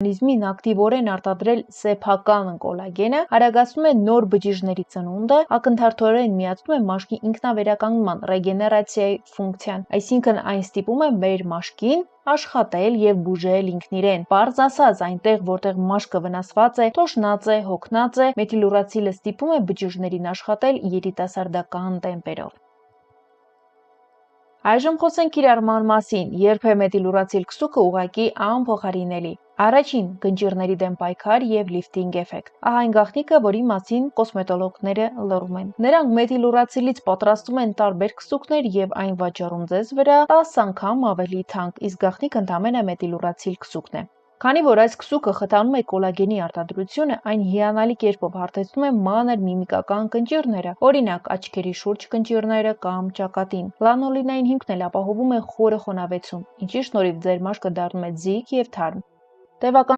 օրգանիզմին ակտիվորեն արտադրել սեփական կոլագենը, արագացնում է նոր բջիջների ծնունդը, ակնթարթորեն միացնում է մաշկի ինքնավերականգնման ռեգեներացիայի ֆունկցիան, այսինքն այն ստիպում է մեր մաշկին աշխատել եւ բուժել ինքն իրեն։ Պարզ ասած, այնտեղ, որտեղ մաշկը վնասված է, տոշնած է, հոգնած է, մեթիլուրացիլը ստիպում է բջիջներին աշխատել երիտասարդական տեմպերով։ Այժմ խոսենք կիրառման մասին, երբ է մեթիլուրացիլ քսուկը ուղղակի անփոխարինելի։ Առաջին՝ գնճիռների դեմ պայքար եւ լիֆտինգ էֆեկտ։ Ահա այն գաղտնիքը, որի մասին կոսմետոլոգները լռում են։ Նրանք մեթիլուրացիլից պատրաստում են տարբեր քսուկներ եւ այն վաճառում ձեզ վրա 10 անգամ ավելի թանկ, իսկ գաղտնիքը ընդամենը մեթիլուրացիլ քսուկն է։ Քանի որ այս քսուկը խթանում է կոլագենի արտադրությունը, այն հիանալի կերպով հարթեցնում է մանր միմիկական կնճիռները, օրինակ աչքերի շուրջ կնճիռները կամ ճակատին։ Լանոլինային հիմքն էլ ապահովում է խորը խոնավեցում, ինչի շնորհիվ ձեր մաշկը դառնում է ձիգ եւ թարմ։ Տևական